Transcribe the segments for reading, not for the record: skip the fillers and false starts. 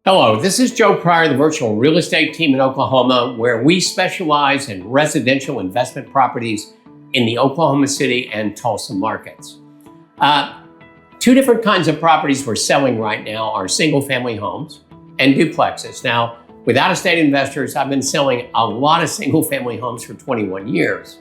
Hello, this is Joe Pryor, the virtual real estate team in Oklahoma, where we specialize in residential investment properties in the Oklahoma City and Tulsa markets. Two different kinds of properties we're selling right now are single-family homes and duplexes. Now, with out-of-state investors, I've been selling a lot of single-family homes for 21 years.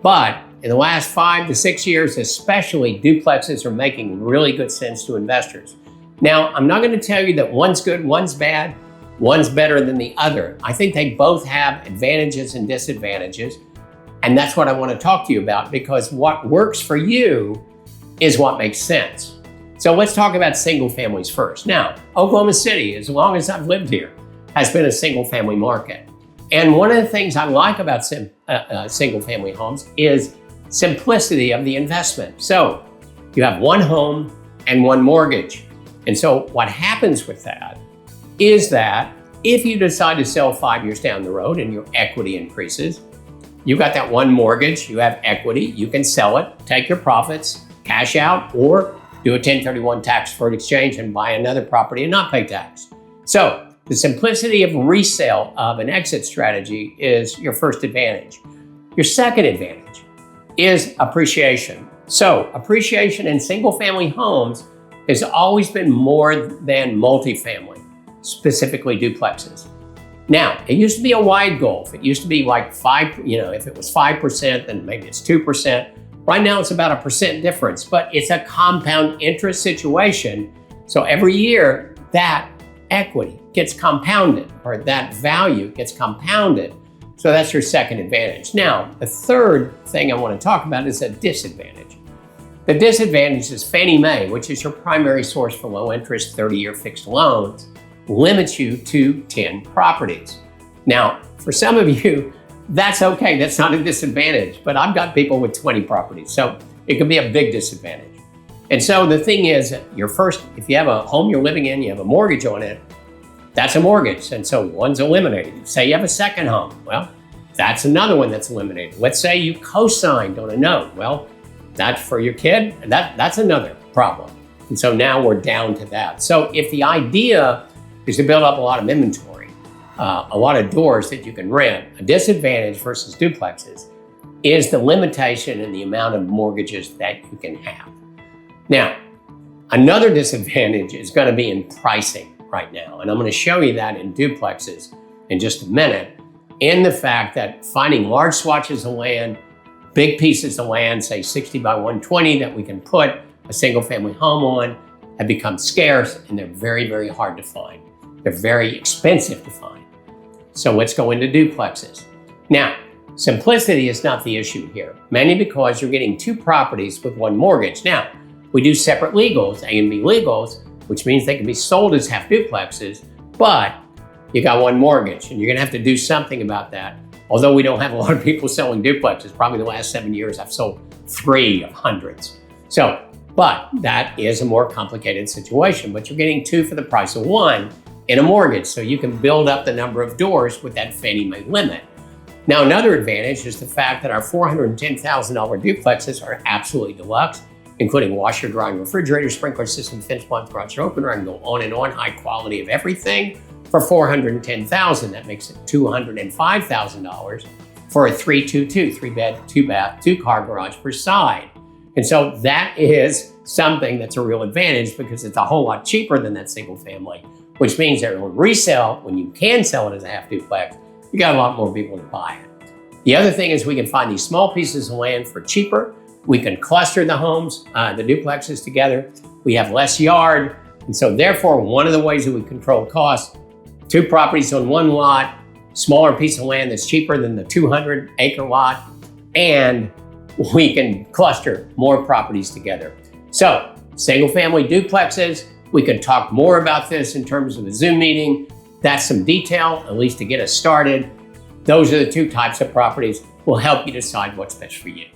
But in the last 5 to 6 years, especially, duplexes are making really good sense to investors. Now, I'm not going to tell you that one's good, one's bad, one's better than the other. I think they both have advantages and disadvantages. And that's what I want to talk to you about, because what works for you is what makes sense. So let's talk about single families first. Now, Oklahoma City, as long as I've lived here, has been a single family market. And one of the things I like about single family homes is simplicity of the investment. So you have one home and one mortgage. And so what happens with that is that if you decide to sell 5 years down the road and your equity increases, you got that one mortgage, you have equity, you can sell it, take your profits, cash out, or do a 1031 tax-deferred exchange and buy another property and not pay tax. So the simplicity of resale of an exit strategy is your first advantage. Your second advantage is appreciation. So appreciation in single-family homes has always been more than multifamily, specifically duplexes. Now, it used to be a wide gulf. It used to be like if it was 5%, then maybe it's 2%. Right now, it's about a % difference, but it's a compound interest situation. So every year, that equity gets compounded, or that value gets compounded. So that's your second advantage. Now, the third thing I want to talk about is a disadvantage. The disadvantage is Fannie Mae, which is your primary source for low interest 30-year fixed loans, limits you to 10 properties. Now, for some of you, that's okay. That's not a disadvantage, but I've got people with 20 properties, so it can be a big disadvantage. And so the thing is, if you have a home you're living in, you have a mortgage on it, that's a mortgage, and so one's eliminated. Say you have a second home, well, that's another one that's eliminated. Let's say you co-signed on a note, well, that's for your kid, and that's another problem. And so now we're down to that. So if the idea is to build up a lot of inventory, a lot of doors that you can rent, a disadvantage versus duplexes is the limitation in the amount of mortgages that you can have. Now, another disadvantage is going to be in pricing right now. And I'm going to show you that in duplexes in just a minute, in the fact that finding large swatches of land, big pieces of land, say 60 by 120, that we can put a single family home on, have become scarce, and they're very, very hard to find. They're very expensive to find. So let's go into duplexes. Now, simplicity is not the issue here, mainly because you're getting two properties with one mortgage. Now, we do separate legals, A and B legals, which means they can be sold as half duplexes, but you got one mortgage, and you're gonna have to do something about that. Although we don't have a lot of people selling duplexes, probably the last 7 years I've sold 3 of hundreds. So, but that is a more complicated situation, but you're getting 2 for the price of 1 in a mortgage, so you can build up the number of doors with that Fannie Mae limit. Now, another advantage is the fact that our $410,000 duplexes are absolutely deluxe, including washer, dryer, refrigerator, sprinkler system, fence, blinds, garage, and opener, and go on and on, high quality of everything. For $410,000, that makes it $205,000 for a 322, 3-bed, 2-bath, 2-car garage per side. And so that is something that's a real advantage because it's a whole lot cheaper than that single family, which means that on resale, when you can sell it as a half duplex, you got a lot more people to buy it. The other thing is we can find these small pieces of land for cheaper. We can cluster the homes, the duplexes together. We have less yard. And so therefore, one of the ways that we control costs, 2 properties on 1 lot, smaller piece of land that's cheaper than the 200-acre lot, and we can cluster more properties together. So single-family duplexes, we can talk more about this in terms of a Zoom meeting. That's some detail, at least to get us started. Those are the 2 types of properties. Will help you decide what's best for you.